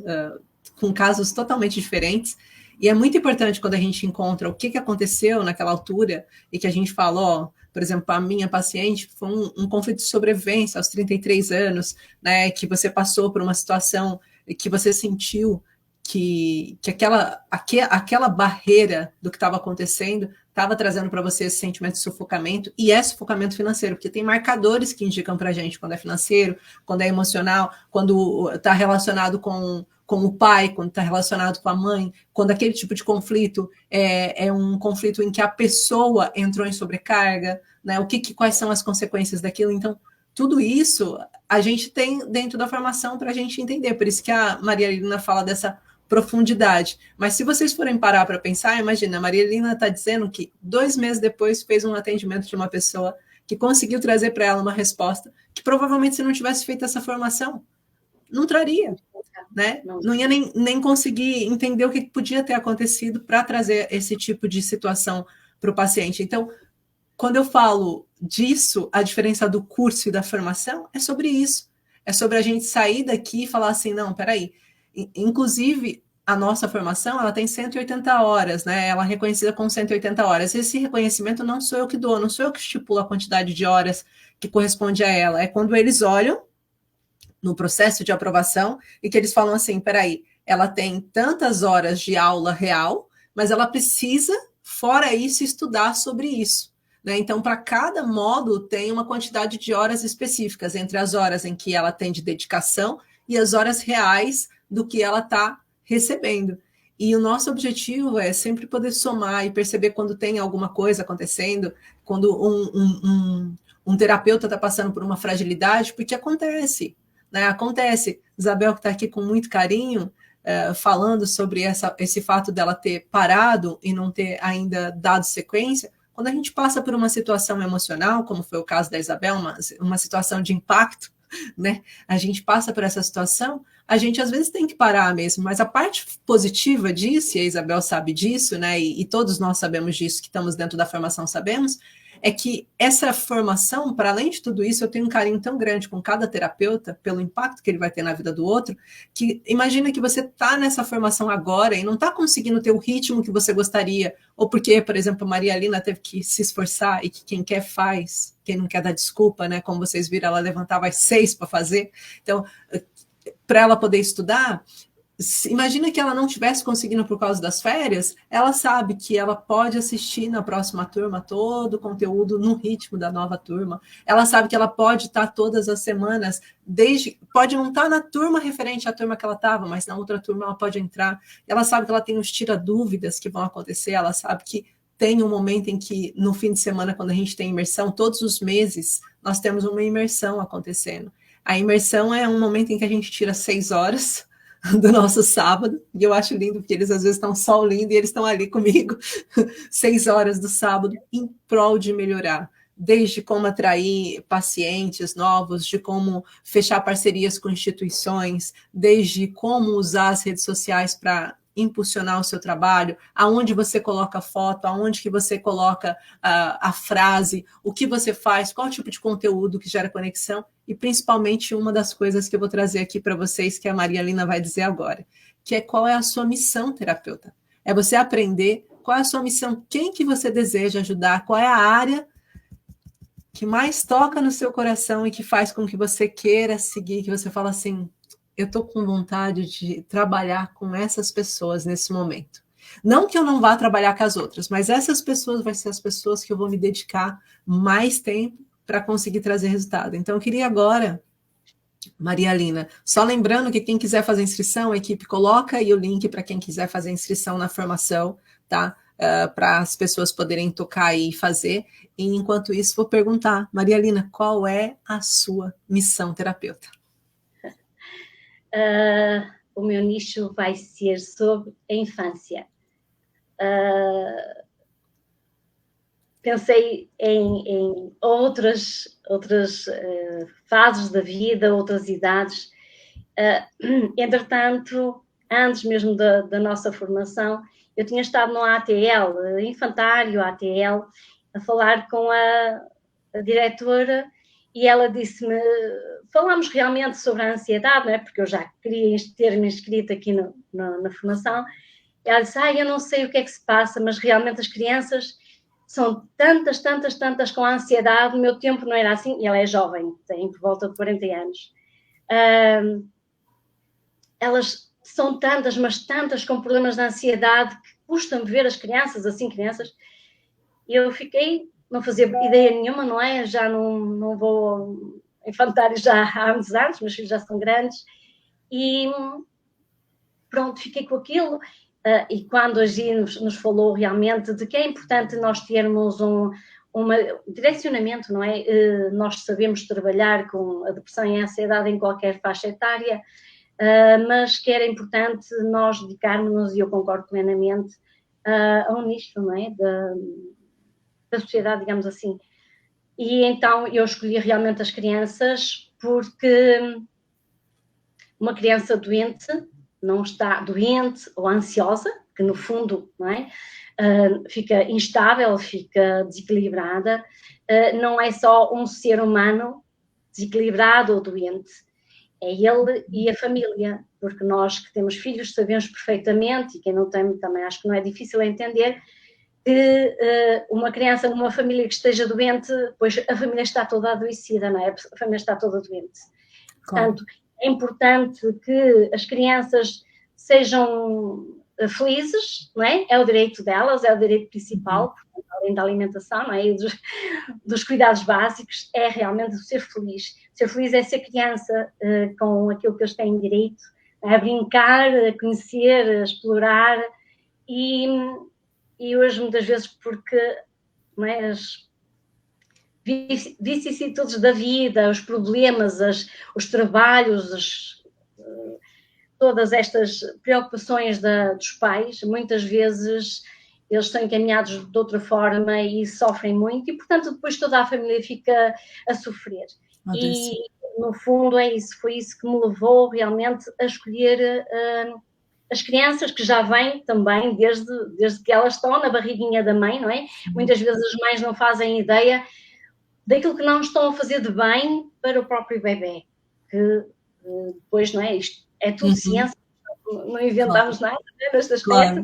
com casos totalmente diferentes, e é muito importante quando a gente encontra o que aconteceu naquela altura, e que a gente fala, ó, por exemplo, a minha paciente foi um conflito de sobrevivência aos 33 anos, né, que você passou por uma situação que você sentiu que aquela barreira do que estava acontecendo estava trazendo para você esse sentimento de sufocamento, e é sufocamento financeiro, porque tem marcadores que indicam para a gente quando é financeiro, quando é emocional, quando está relacionado com o pai, quando está relacionado com a mãe, quando aquele tipo de conflito é um conflito em que a pessoa entrou em sobrecarga, né? Quais são as consequências daquilo. Então, tudo isso a gente tem dentro da formação para a gente entender. Por isso que a Maria Helena fala dessa profundidade. Mas se vocês forem parar para pensar, imagina, a Maria Helena está dizendo que 2 meses depois fez um atendimento de uma pessoa que conseguiu trazer para ela uma resposta que provavelmente, se não tivesse feito essa formação, não traria, né? Não ia nem conseguir entender o que podia ter acontecido para trazer esse tipo de situação para o paciente. Então, quando eu falo disso, a diferença do curso e da formação é sobre isso. É sobre a gente sair daqui e falar assim, não, peraí. Inclusive, a nossa formação, ela tem 180 horas, né? Ela é reconhecida com 180 horas. Esse reconhecimento não sou eu que dou, não sou eu que estipulo a quantidade de horas que corresponde a ela. É quando eles olham no processo de aprovação e que eles falam assim, peraí, ela tem tantas horas de aula real, mas ela precisa, fora isso, estudar sobre isso. né? Então, para cada módulo tem uma quantidade de horas específicas, entre as horas em que ela tem de dedicação e as horas reais do que ela está recebendo. E o nosso objetivo é sempre poder somar e perceber quando tem alguma coisa acontecendo, quando um terapeuta está passando por uma fragilidade, porque acontece, né? Acontece. Isabel, que está aqui com muito carinho, falando sobre esse fato dela ter parado e não ter ainda dado sequência. Quando a gente passa por uma situação emocional, como foi o caso da Isabel, uma situação de impacto, né? A gente passa por essa situação, a gente às vezes tem que parar mesmo, mas a parte positiva disso, e a Isabel sabe disso, né? E todos nós sabemos disso, que estamos dentro da formação sabemos, é que essa formação, para além de tudo isso, eu tenho um carinho tão grande com cada terapeuta, pelo impacto que ele vai ter na vida do outro, que imagina que você está nessa formação agora e não está conseguindo ter o ritmo que você gostaria, ou porque, por exemplo, a Maria Alina teve que se esforçar e que quem quer faz, quem não quer dar desculpa, né? Como vocês viram, ela levantava às 6 para fazer. Então, para ela poder estudar, imagina que ela não tivesse conseguindo por causa das férias, ela sabe que ela pode assistir na próxima turma todo o conteúdo no ritmo da nova turma. Ela sabe que ela pode estar todas as semanas, pode não estar na turma referente à turma que ela estava, mas na outra turma ela pode entrar. Ela sabe que ela tem os tira-dúvidas que vão acontecer, ela sabe que tem um momento em que, no fim de semana, quando a gente tem imersão, todos os meses, nós temos uma imersão acontecendo. A imersão é um momento em que a gente tira 6 horas do nosso sábado, e eu acho lindo, porque eles às vezes estão sol lindo e eles estão ali comigo 6 horas do sábado, em prol de melhorar, desde como atrair pacientes novos, de como fechar parcerias com instituições, desde como usar as redes sociais para impulsionar o seu trabalho, aonde você coloca a foto, aonde que você coloca a frase, o que você faz, qual tipo de conteúdo que gera conexão, e principalmente uma das coisas que eu vou trazer aqui para vocês, que a Maria Alina vai dizer agora, que é qual é a sua missão, terapeuta. É você aprender qual é a sua missão, quem que você deseja ajudar, qual é a área que mais toca no seu coração e que faz com que você queira seguir, que você fala assim, eu estou com vontade de trabalhar com essas pessoas nesse momento. Não que eu não vá trabalhar com as outras, mas essas pessoas vão ser as pessoas que eu vou me dedicar mais tempo para conseguir trazer resultado. Então, eu queria agora, Maria Alina, só lembrando que quem quiser fazer inscrição, a equipe coloca aí o link para quem quiser fazer inscrição na formação, tá? Para as pessoas poderem tocar e fazer. E enquanto isso, vou perguntar, Maria Alina, qual é a sua missão, terapeuta? O meu nicho vai ser sobre a infância. Pensei em outras fases da vida, outras idades. Entretanto, antes mesmo da nossa formação, eu tinha estado no ATL, infantário ATL, a falar com a diretora, e ela disse-me, falámos realmente sobre a ansiedade, não é? Porque eu já queria ter-me inscrito aqui na formação. Ela disse, eu não sei o que é que se passa, mas realmente as crianças são tantas com ansiedade, o meu tempo não era assim, e ela é jovem, tem por volta de 40 anos. Elas são tantas, mas tantas com problemas de ansiedade que custa-me ver as crianças, assim, crianças, e eu fiquei, não fazia ideia nenhuma, não é? Já não vou infantário já há muitos anos, meus filhos já são grandes, e pronto, fiquei com aquilo. E quando a Gi nos falou realmente de que é importante nós termos um direcionamento, não é? Nós sabemos trabalhar com a depressão e a ansiedade em qualquer faixa etária, mas que era importante nós dedicarmos, e eu concordo plenamente, a um nicho, não é? Da sociedade, digamos assim. E então eu escolhi realmente as crianças porque uma criança doente não está doente ou ansiosa, que no fundo, não é? Fica instável, fica desequilibrada, não é só um ser humano desequilibrado ou doente, é ele e a família, porque nós que temos filhos sabemos perfeitamente, e quem não tem também acho que não é difícil entender, que uma criança numa família que esteja doente, pois a família está toda adoecida, não é? A família está toda doente. Portanto, é importante que as crianças sejam felizes, não é? É o direito delas, é o direito principal, além da alimentação, não é? E dos cuidados básicos, é realmente o ser feliz. Ser feliz é ser criança com aquilo que eles têm direito, a brincar, a conhecer, a explorar, e hoje muitas vezes porque, não é, as vicissitudes da vida, os problemas, os trabalhos, todas estas preocupações dos pais, muitas vezes eles são encaminhados de outra forma e sofrem muito, e portanto depois toda a família fica a sofrer. E no fundo é isso, foi isso que me levou realmente a escolher as crianças, que já vêm também desde que elas estão na barriguinha da mãe, não é? Muitas vezes as mães não fazem ideia daquilo que não estão a fazer de bem para o próprio bebê, que depois, não é? Isto é tudo ciência, não inventamos nada neste aspecto,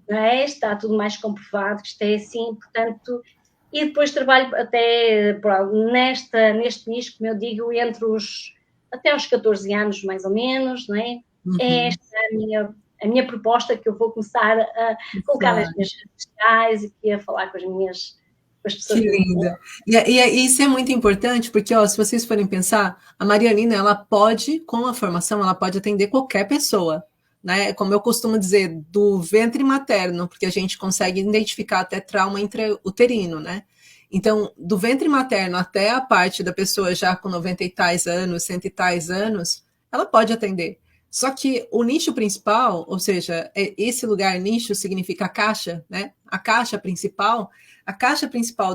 não é? Está tudo mais comprovado que isto é assim, portanto, e depois trabalho até neste nicho, como eu digo, até os 14 anos, mais ou menos, não é? É esta a minha proposta, que eu vou começar a colocar nas minhas redes sociais e a falar com as pessoas. Que linda. E isso é muito importante, porque, ó, se vocês forem pensar, a Marialina, ela pode, com a formação, ela pode atender qualquer pessoa, né? Como eu costumo dizer, do ventre materno, porque a gente consegue identificar até trauma intrauterino, né? Então, do ventre materno até a parte da pessoa já com 90 e tais anos, 100 e tais anos, ela pode atender. Só que o nicho principal, ou seja, esse lugar nicho significa a caixa, né? A caixa principal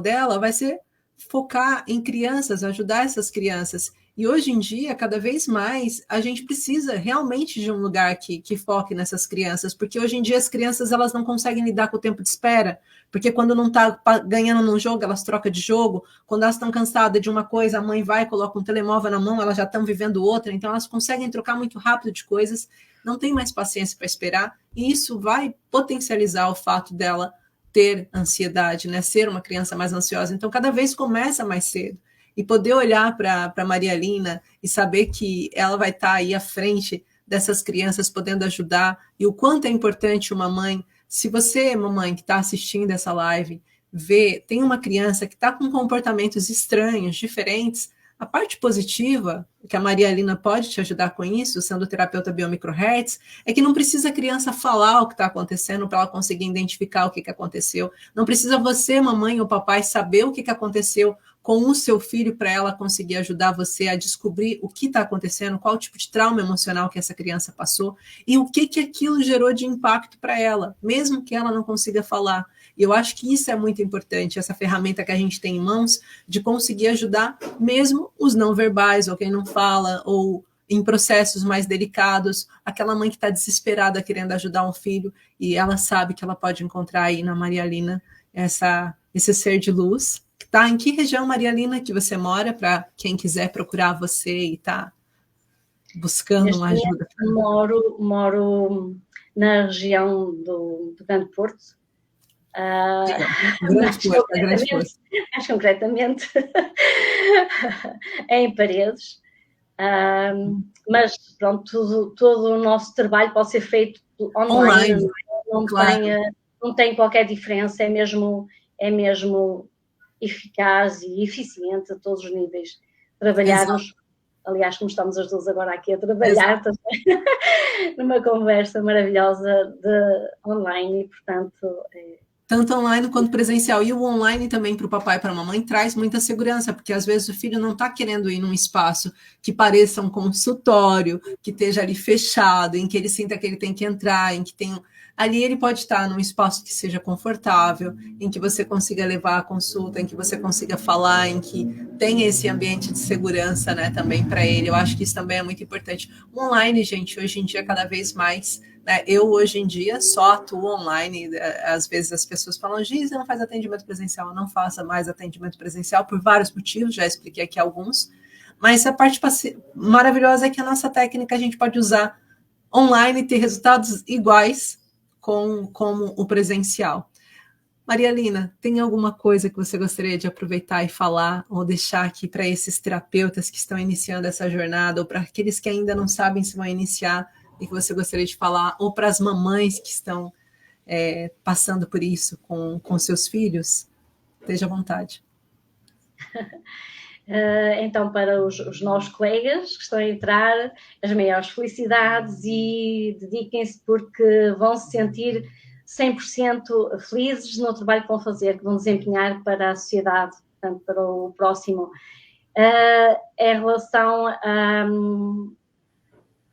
dela vai ser focar em crianças, ajudar essas crianças. E hoje em dia, cada vez mais, a gente precisa realmente de um lugar que foque nessas crianças, porque hoje em dia as crianças elas não conseguem lidar com o tempo de espera, porque quando não está ganhando num jogo, elas trocam de jogo, quando elas estão cansadas de uma coisa, a mãe vai e coloca um telemóvel na mão, elas já estão vivendo outra, então elas conseguem trocar muito rápido de coisas, não tem mais paciência para esperar, e isso vai potencializar o fato dela ter ansiedade, né? Ser uma criança mais ansiosa. Então, cada vez começa mais cedo. E poder olhar para a Marialina e saber que ela vai estar aí à frente dessas crianças, podendo ajudar, e o quanto é importante uma mãe. Se você, mamãe, que está assistindo essa live, tem uma criança que está com comportamentos estranhos, diferentes, a parte positiva, que a Marialina pode te ajudar com isso, sendo terapeuta biomicrohertz, é que não precisa a criança falar o que está acontecendo para ela conseguir identificar o que aconteceu. Não precisa você, mamãe ou papai, saber o que aconteceu com o seu filho para ela conseguir ajudar você a descobrir o que está acontecendo, qual tipo de trauma emocional que essa criança passou e o que aquilo gerou de impacto para ela, mesmo que ela não consiga falar. E eu acho que isso é muito importante, essa ferramenta que a gente tem em mãos, de conseguir ajudar mesmo os não verbais, ou quem não fala, ou em processos mais delicados, aquela mãe que está desesperada querendo ajudar um filho, e ela sabe que ela pode encontrar aí na Marialina esse ser de luz. Tá? Em que região, Marialina, que você mora, para quem quiser procurar você e tá buscando uma ajuda? Moro na região do Grande Porto. Mais concretamente em Paredes, mas pronto, todo o nosso trabalho pode ser feito online. Não tem qualquer diferença, é mesmo eficaz e eficiente a todos os níveis. Trabalharmos, aliás, como estamos as duas agora aqui a trabalhar também, numa conversa maravilhosa de online, e portanto tanto online quanto presencial. E o online também para o papai e para a mamãe traz muita segurança, porque às vezes o filho não está querendo ir num espaço que pareça um consultório, que esteja ali fechado, em que ele sinta que ele tem que entrar, em que tem... Ali ele pode estar num espaço que seja confortável, em que você consiga levar a consulta, em que você consiga falar, em que tenha esse ambiente de segurança, né, também para ele. Eu acho que isso também é muito importante. O online, gente, hoje em dia, cada vez mais... Eu, hoje em dia, só atuo online. Às vezes as pessoas falam, Giz, não faz atendimento presencial. Eu não faço mais atendimento presencial por vários motivos, já expliquei aqui alguns. Mas a parte maravilhosa é que a nossa técnica a gente pode usar online e ter resultados iguais como o presencial. Marialina, tem alguma coisa que você gostaria de aproveitar e falar ou deixar aqui para esses terapeutas que estão iniciando essa jornada ou para aqueles que ainda não sabem se vão iniciar? e que você gostaria de falar, ou para as mamães que estão passando por isso com seus filhos? Esteja à vontade. Então, para os novos colegas que estão a entrar, as maiores felicidades e dediquem-se porque vão se sentir 100% felizes no trabalho que vão fazer, que vão desempenhar para a sociedade, portanto, para o próximo. Em relação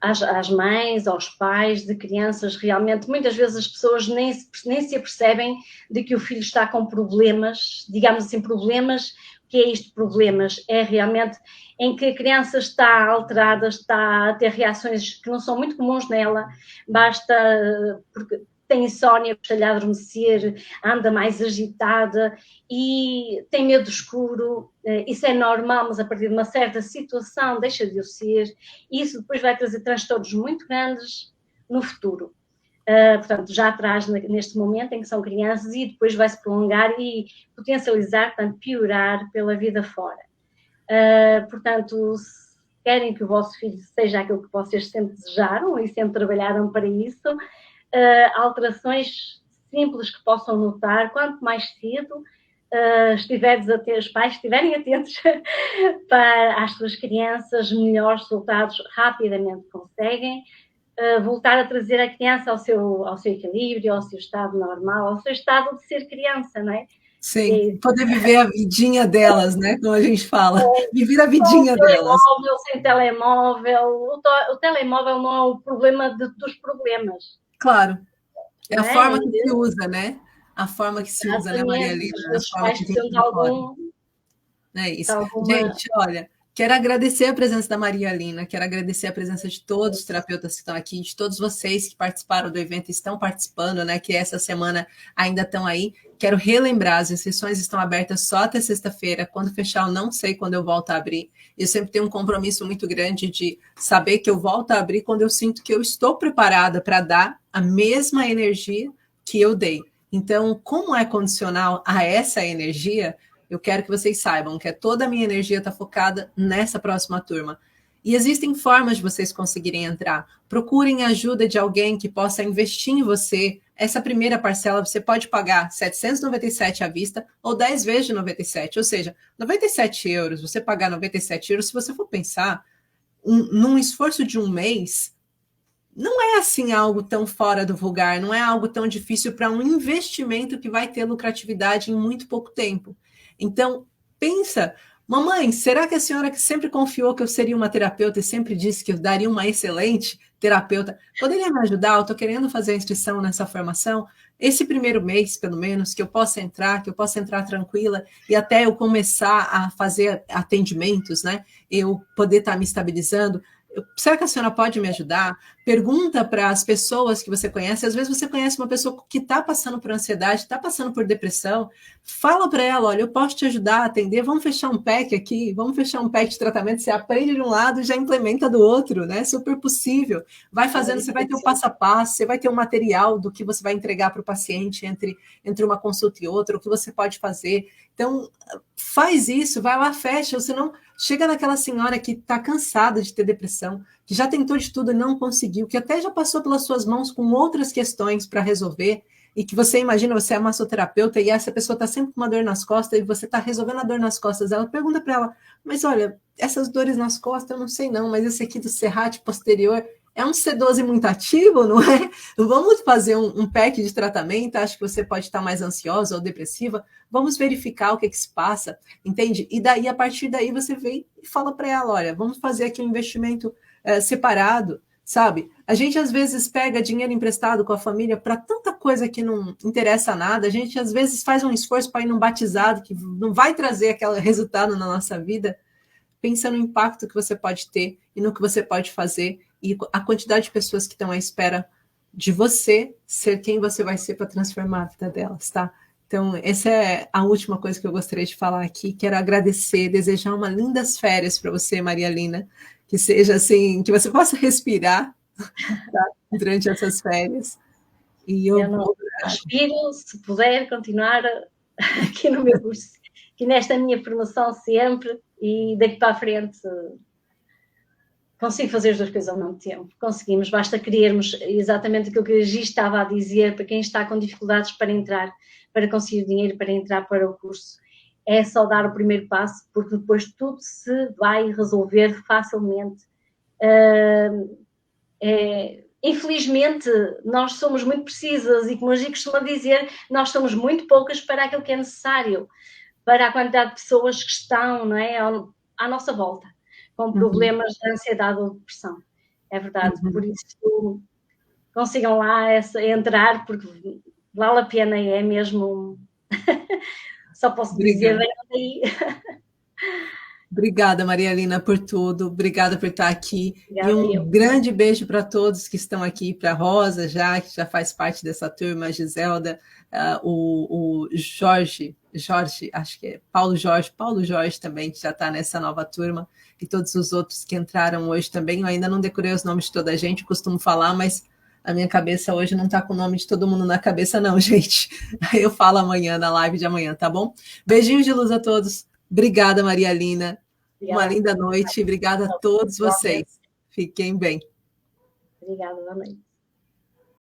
às mães, aos pais de crianças, realmente, muitas vezes as pessoas nem se apercebem de que o filho está com problemas, digamos assim, problemas. O que é isto, problemas? É realmente em que a criança está alterada, está a ter reações que não são muito comuns nela, basta porque tem insónia, precisa adormecer, anda mais agitada e tem medo escuro. Isso é normal, mas a partir de uma certa situação deixa de o ser. E isso depois vai trazer transtornos muito grandes no futuro. Portanto, já traz neste momento em que são crianças e depois vai-se prolongar e potencializar, portanto, piorar pela vida fora. Portanto, se querem que o vosso filho seja aquilo que vocês sempre desejaram e sempre trabalharam para isso, alterações simples que possam notar, quanto mais cedo os pais estiverem atentos para as suas crianças, melhores resultados rapidamente conseguem. Voltar a trazer a criança ao seu equilíbrio, ao seu estado normal, ao seu estado de ser criança, não é? Sim, poder viver a vidinha delas, né? Como a gente fala, viver a vidinha delas. Sem telemóvel, o telemóvel não é o problema dos problemas. Claro, é a forma que se usa, né? A forma que se usa, né, Maria Helena? Os pais precisam de algum... É isso. Gente, olha, quero agradecer a presença da Maria Helena, quero agradecer a presença de todos os terapeutas que estão aqui, de todos vocês que participaram do evento, estão participando, né, que essa semana ainda estão aí. Quero relembrar, as inscrições estão abertas só até sexta-feira, quando fechar eu não sei quando eu volto a abrir. Eu sempre tenho um compromisso muito grande de saber que eu volto a abrir quando eu sinto que eu estou preparada para dar a mesma energia que eu dei. Então, como é condicional a essa energia, eu quero que vocês saibam que toda a minha energia está focada nessa próxima turma. E existem formas de vocês conseguirem entrar. Procurem a ajuda de alguém que possa investir em você. Essa primeira parcela você pode pagar R$ 797 à vista ou 10 vezes de 97. Ou seja, 97 euros, você pagar 97 euros, se você for pensar, num esforço de um mês, não é assim algo tão fora do vulgar, não é algo tão difícil para um investimento que vai ter lucratividade em muito pouco tempo. Então, pensa, mamãe, será que a senhora que sempre confiou que eu seria uma terapeuta e sempre disse que eu daria uma excelente terapeuta, poderia me ajudar? Eu estou querendo fazer a inscrição nessa formação. Esse primeiro mês, pelo menos, que eu possa entrar tranquila e até eu começar a fazer atendimentos, né? Eu poder estar me estabilizando. Será que a senhora pode me ajudar? Pergunta para as pessoas que você conhece. Às vezes você conhece uma pessoa que está passando por ansiedade, está passando por depressão. Fala para ela, olha, eu posso te ajudar a atender, vamos fechar um pack aqui, vamos fechar um pack de tratamento. Você aprende de um lado e já implementa do outro, né? Super possível. Vai fazendo, você vai ter um passo a passo, você vai ter um material do que você vai entregar para o paciente entre uma consulta e outra, o que você pode fazer. Então, faz isso, vai lá, fecha, ou senão chega naquela senhora que está cansada de ter depressão, que já tentou de tudo e não conseguiu, que até já passou pelas suas mãos com outras questões para resolver, e que você imagina, você é massoterapeuta e essa pessoa está sempre com uma dor nas costas e você está resolvendo a dor nas costas dela, pergunta para ela, mas olha, essas dores nas costas, eu não sei não, mas esse aqui do serrate posterior é um C12 muito ativo, não é? Vamos fazer um pack de tratamento, acho que você pode estar mais ansiosa ou depressiva, vamos verificar o que se passa, entende? E daí, a partir daí, você vem e fala para ela, olha, vamos fazer aqui um investimento separado, sabe? A gente, às vezes, pega dinheiro emprestado com a família para tanta coisa que não interessa nada, a gente, às vezes, faz um esforço para ir num batizado que não vai trazer aquele resultado na nossa vida. Pensa no impacto que você pode ter e no que você pode fazer e a quantidade de pessoas que estão à espera de você ser quem você vai ser para transformar a vida delas, tá? Então, essa é a última coisa que eu gostaria de falar aqui. Quero agradecer, desejar umas lindas férias para você, Maria Helena, que seja assim, que você possa respirar, tá? Durante essas férias. E eu não respiro, se puder continuar aqui no meu curso, aqui nesta minha formação sempre, e daqui para a frente consigo fazer as duas coisas ao mesmo tempo. Conseguimos, basta querermos exatamente aquilo que a Gi estava a dizer para quem está com dificuldades para entrar, para conseguir dinheiro, para entrar para o curso. É só dar o primeiro passo, porque depois tudo se vai resolver facilmente. Infelizmente, nós somos muito precisas e, como a Gi costuma dizer, nós somos muito poucas para aquilo que é necessário, para a quantidade de pessoas que estão, não é, à nossa volta, com problemas de ansiedade ou depressão. É verdade, por isso consigam lá entrar, porque vale a pena e é mesmo... Só posso dizer, venham daí. Obrigada, Maria Helena, por tudo. Obrigada por estar aqui. Obrigada, Grande beijo para todos que estão aqui, para a Rosa, que já faz parte dessa turma, a Giselda, o Jorge, acho que é Paulo Jorge também, que já está nessa nova turma, e todos os outros que entraram hoje também. Eu ainda não decorei os nomes de toda a gente, costumo falar, mas a minha cabeça hoje não está com o nome de todo mundo na cabeça, não, gente. Eu falo amanhã, na live de amanhã, tá bom? Beijinhos de luz a todos. Obrigada, Maria Helena. Uma linda noite. Obrigada a todos vocês. Fiquem bem. Obrigada, boa noite.